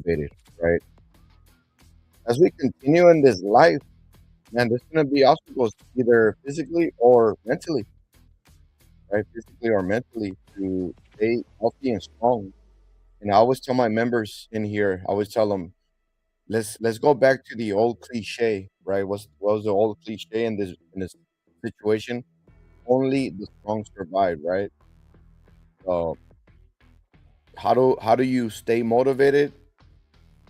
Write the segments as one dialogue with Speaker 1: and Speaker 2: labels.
Speaker 1: motivated, right? As we continue in this life, man, there's going to be obstacles either physically or mentally, right? Physically or mentally to stay healthy and strong. And I always tell my members in here, I always tell them, let's go back to the old cliche, right? What was the old cliche in this situation? Only the strong survive, right? So how do you stay motivated?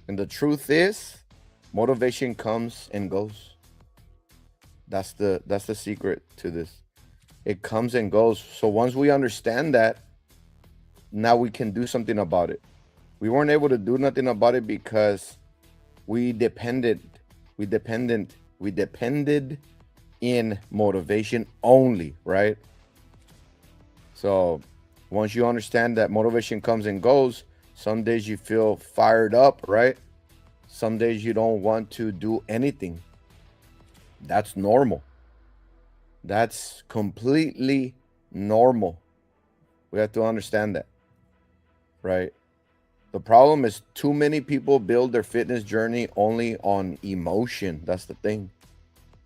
Speaker 1: And the truth is, motivation comes and goes. That's the secret to this. It comes and goes. So once we understand that, now we can do something about it. We weren't able to do nothing about it because we depended, we depended in motivation only, right? So once you understand that motivation comes and goes, some days you feel fired up, right? Some days you don't want to do anything. That's normal. That's completely normal. We have to understand that, right? The problem is too many people build their fitness journey only on emotion. That's the thing.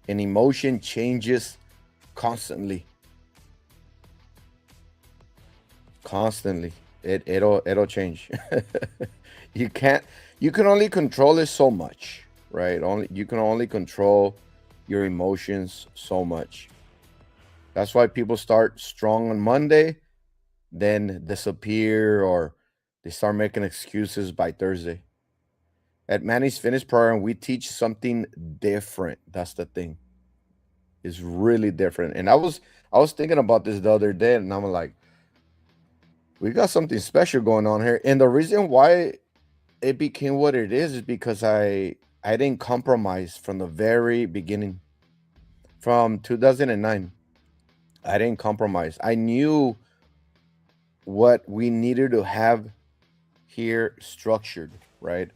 Speaker 1: And emotion changes constantly. Constantly. It'll change. you can't you can only control it so much, right? Only you can only control your emotions so much. That's why people start strong on Monday, then disappear or they start making excuses by Thursday. At Manny's Fitness Program, we teach something different. That's the thing. It's really different. And I was thinking about this the other day, and I'm like, we got something special going on here. And the reason why it became what it is because I didn't compromise from the very beginning. From 2009, I didn't compromise. I knew what we needed to have here structured, right?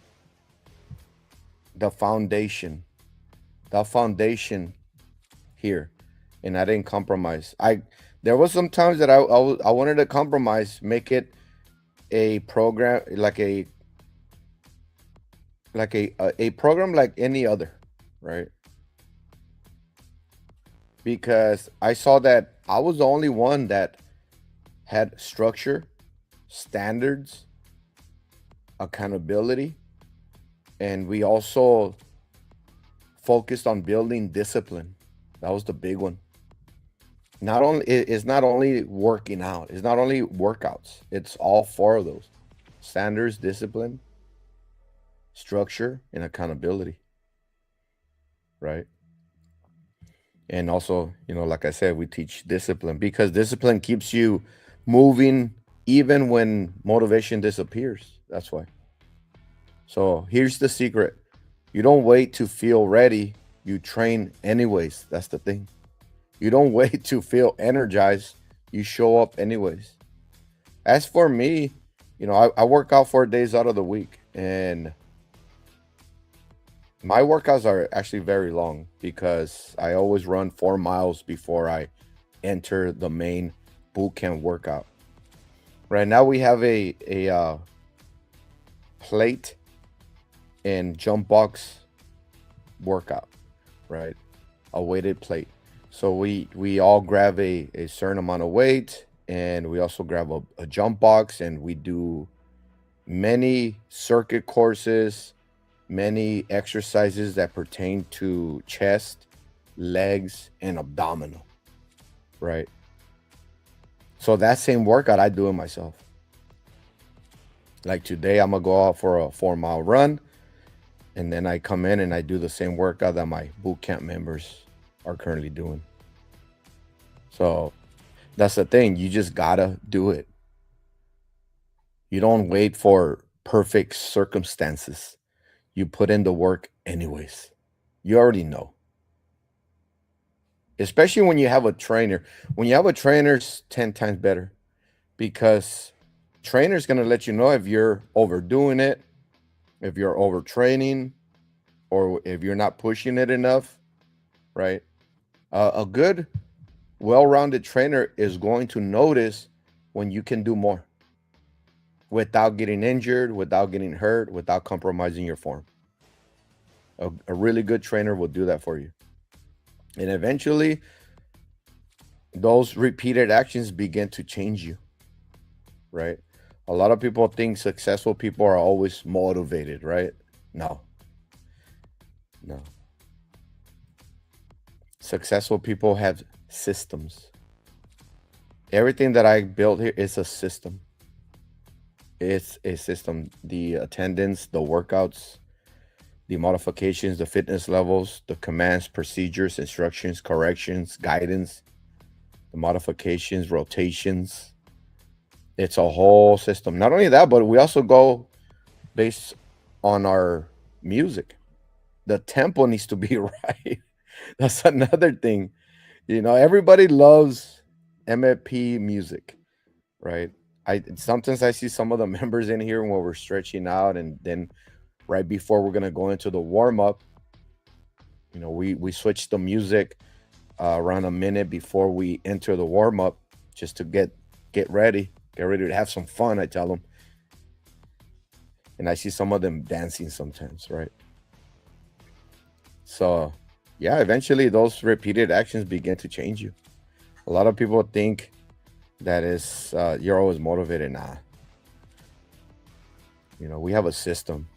Speaker 1: The foundation, the foundation here, and I didn't compromise. I There was some times that I wanted to compromise, make it a program like a program like any other, right? Because I saw that I was the only one that had structure, standards, accountability, and we also focused on building discipline. That was the big one. It's not only working out, it's not only workouts, it's all four of those: standards, discipline, structure, and accountability, right? And also, like I said, we teach discipline because discipline keeps you moving even when motivation disappears. That's why. So here's the secret: you don't wait to feel ready, you train anyways. That's the thing. You don't wait to feel energized, you show up anyways. As for me, I work out 4 days out of the week, and my workouts are actually very long because I always run 4 miles before I enter the main boot camp workout. Right now, we have a plate and jump box workout, right? A weighted plate. So we all grab a certain amount of weight, and we also grab a jump box, and we do many circuit courses, many exercises that pertain to chest, legs, and abdominal, right? So that same workout I do it myself. Like today, I'm gonna go out for a 4 mile run, and then I come in and I do the same workout that my boot camp members are currently doing. So that's the thing. You just gotta do it. You don't wait for perfect circumstances. You put in the work anyways. You already know. Especially when you have a trainer. When you have a trainer, it's 10 times better because trainer's going to let you know if you're overdoing it, if you're overtraining, or if you're not pushing it enough, right? A good, well-rounded trainer is going to notice when you can do more. without getting injured, without getting hurt, without compromising your form. A really good trainer will do that for you. And eventually, those repeated actions begin to change you, right? A lot of people think successful people are always motivated, right? No, no. Successful people have systems. Everything that I built here is a system. It's a system. The attendance, the workouts, the modifications, the fitness levels, the commands, procedures, instructions, corrections, guidance, the modifications, rotations. It's a whole system. Not only that, but we also go based on our music. The tempo needs to be right. That's another thing. Everybody loves MFP music, right? I sometimes I see some of the members in here when we're stretching out, and then right before we're gonna go into the warm up, we switch the music around a minute before we enter the warm up, just to get ready to have some fun. I tell them, and I see some of them dancing sometimes, right? So, yeah, eventually those repeated actions begin to change you. A lot of people think that is you're always motivated. Nah, we have a system.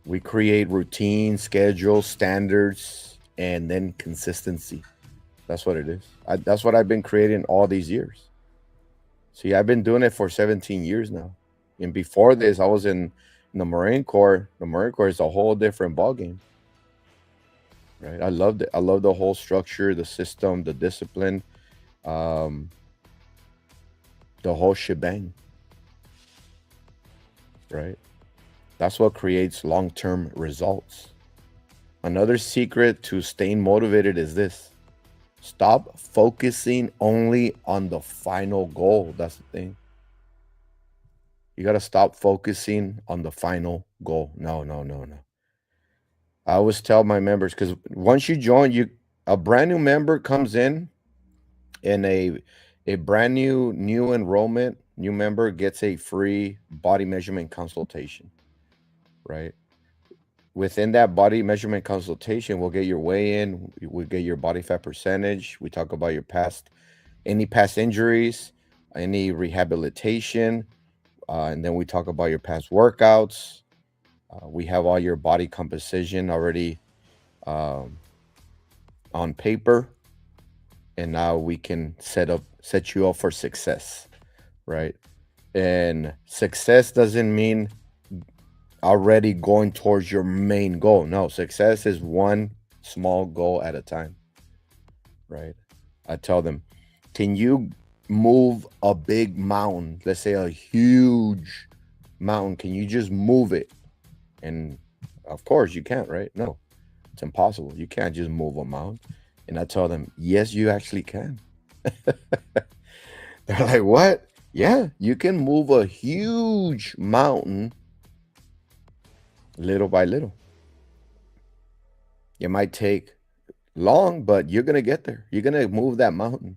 Speaker 1: We create routine, schedule, standards, and then consistency. That's what it is. That's what I've been creating all these years. See, I've been doing it for 17 years now. And before this, I was in the Marine Corps. The Marine Corps is a whole different ballgame, right? I loved it. I love the whole structure, the system, the discipline, um, the whole shebang, right? That's what creates long term results. Another secret to staying motivated is this: stop focusing only on the final goal. That's the thing. You got to stop focusing on the final goal. No, no, no, no. I always tell my members, because once you join, a brand new member comes in, and a brand new enrollment, new member gets a free body measurement consultation, right? Within that body measurement consultation, we'll get your weigh in, we'll get your body fat percentage. We talk about any past injuries, any rehabilitation, and then we talk about your past workouts. We have all your body composition already um, on paper, and now we can set you up for success, right? And success doesn't mean already going towards your main goal. No, success is one small goal at a time, right? I tell them, can you move a big mountain? Let's say a huge mountain. Can you just move it? And of course you can't, right? No, it's impossible. You can't just move a mountain. And I tell them, yes, you actually can. They're like, what? Yeah, you can move a huge mountain little by little. It might take long, but you're going to get there. You're going to move that mountain,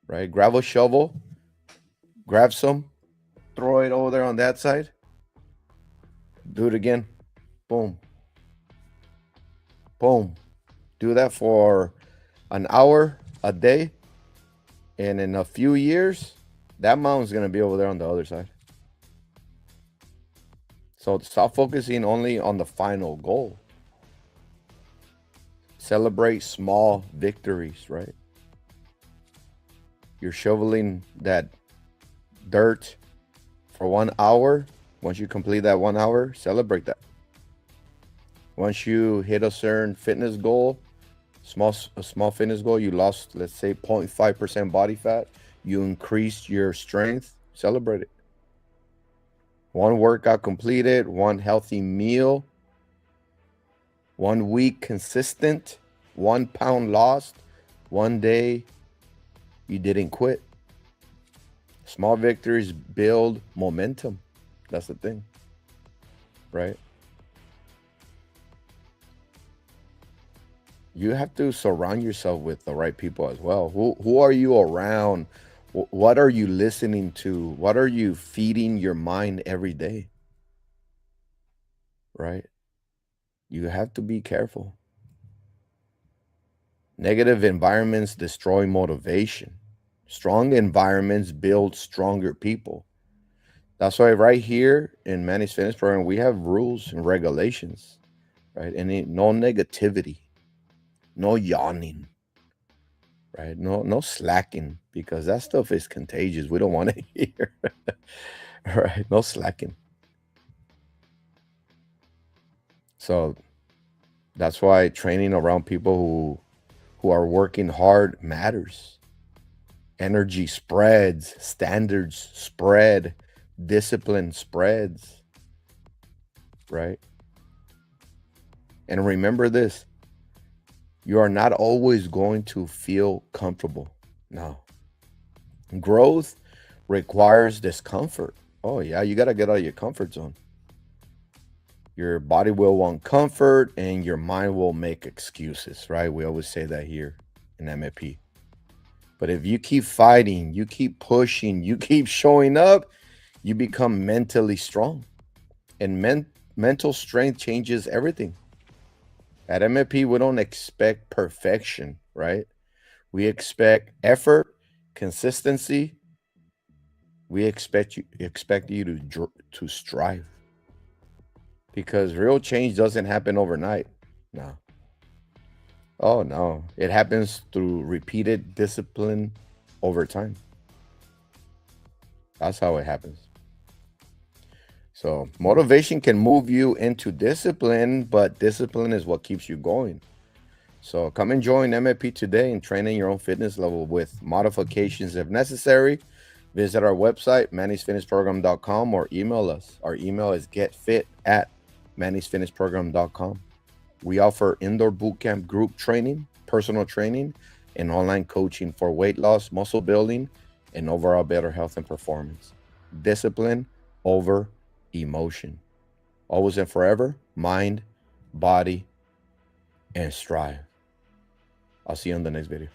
Speaker 1: right? Grab a shovel, grab some, throw it over there on that side. Do it again. Boom. Boom. Do that for an hour a day. And in a few years, that mountain's going to be over there on the other side. So stop focusing only on the final goal. Celebrate small victories, right? You're shoveling that dirt for 1 hour. Once you complete that 1 hour, celebrate that. Once you hit a certain fitness goal, a small fitness goal, you lost, let's say, 0.5% body fat, you increased your strength, celebrate it. One workout completed, one healthy meal, 1 week consistent, 1 pound lost, one day you didn't quit. Small victories build momentum. That's the thing, right? You have to surround yourself with the right people as well. Who are you around What are you listening to? What are you feeding your mind every day? Right? You have to be careful. Negative environments destroy motivation. Strong environments build stronger people. That's why right here in Manny's Fitness Program, we have rules and regulations, right? And no negativity, no yawning, right? No slacking, because that stuff is contagious. We don't want to hear, right? No slacking. So that's why training around people who are working hard matters. Energy spreads, standards spread, discipline spreads, right? And remember this, you are not always going to feel comfortable. No. Growth requires discomfort. Oh, yeah, you got to get out of your comfort zone. Your body will want comfort and your mind will make excuses, right? We always say that here in MFP. But if you keep fighting, you keep pushing, you keep showing up, you become mentally strong. And mental strength changes everything. At MFP, we don't expect perfection, right? We expect effort, consistency. We expect you to strive, because real change doesn't happen overnight. No. Oh no. It happens through repeated discipline over time. That's how it happens. So motivation can move you into discipline, but discipline is what keeps you going. So come and join MFP today and train in your own fitness level with modifications if necessary. Visit our website, mannysfitnessprogram.com, or email us. Our email is getfit@mannysfitnessprogram.com. We offer indoor bootcamp group training, personal training, and online coaching for weight loss, muscle building, and overall better health and performance. Discipline over emotion. Always and forever, mind, body, and strive. I'll see you on the next video.